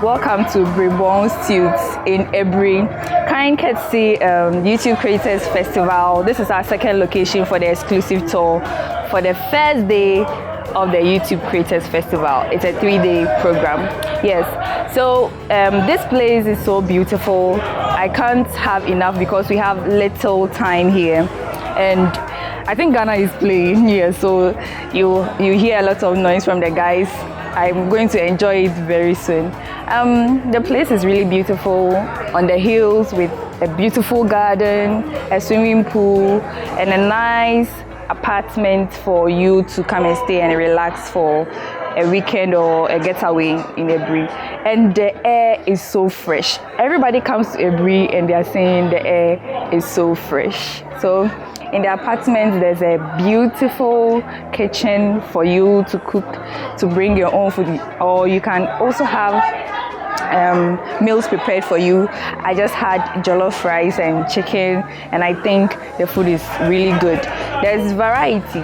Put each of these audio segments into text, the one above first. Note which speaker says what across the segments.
Speaker 1: Welcome to Bribong Suite in Aburi. Kind courtesy YouTube Creators Festival. This is our second location for the exclusive tour for the first day of the YouTube Creators Festival. It's a 3-day program. Yes, so this place is so beautiful. I can't have enough because we have little time here, and I think Ghana is playing here, so you hear a lot of noise from the guys. I'm going to enjoy it very soon. The place is really beautiful on the hills with a beautiful garden, a swimming pool, and a nice apartment for you to come and stay and relax for a weekend or a getaway in Aburi. And the air is so fresh. Everybody comes to Aburi and they are saying the air is so fresh. So in the apartment, there's a beautiful kitchen for you to cook, to bring your own food, or you can also have meals prepared for you. I just had jollof rice and chicken, and I think the food is really good. There's variety.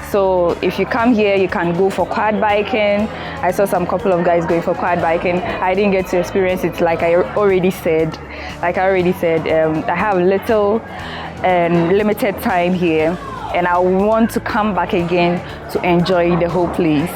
Speaker 1: So if you come here, you can go for quad biking. I saw some couple of guys going for quad biking. I didn't get to experience it like I already said. I have little and limited time here, and I want to come back again to enjoy the whole place.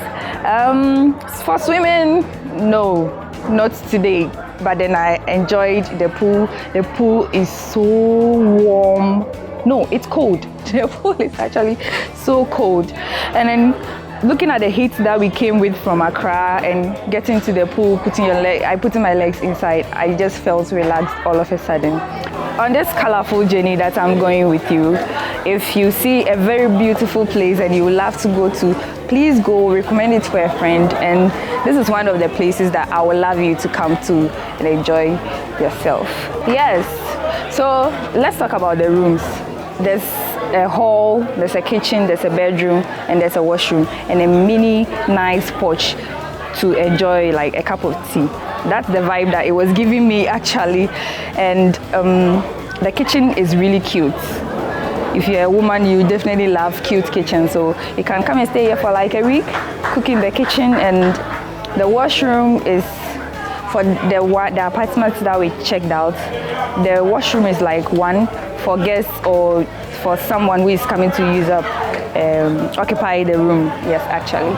Speaker 1: For swimming, no, not today. But then I enjoyed the pool. The pool is so warm. No, it's cold. The pool is actually so cold. And then looking at the heat that we came with from Accra and getting to the pool, putting my legs inside, I just felt relaxed all of a sudden. On this colorful journey that I'm going with you, if you see a very beautiful place and you would love to go to, please go, recommend it for a friend. And this is one of the places that I would love you to come to and enjoy yourself. Yes, so let's talk about the rooms. There's a hall, there's a kitchen, there's a bedroom, and there's a washroom, and a mini nice porch to enjoy like a cup of tea. That's the vibe that it was giving me actually. And the kitchen is really cute. If you're a woman, you definitely love cute kitchen, so you can come and stay here for like a week, cook in the kitchen. And the washroom is for the apartments that we checked out. The washroom is like one for guests or for someone who is coming to use up, occupy the room. Yes, actually.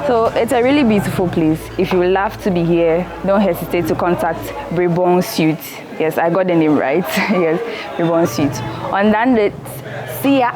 Speaker 1: So it's a really beautiful place. If you would love to be here, don't hesitate to contact Bribong Suite. Yes, I got the name right. Yes, Bribong Suite. On that, see ya.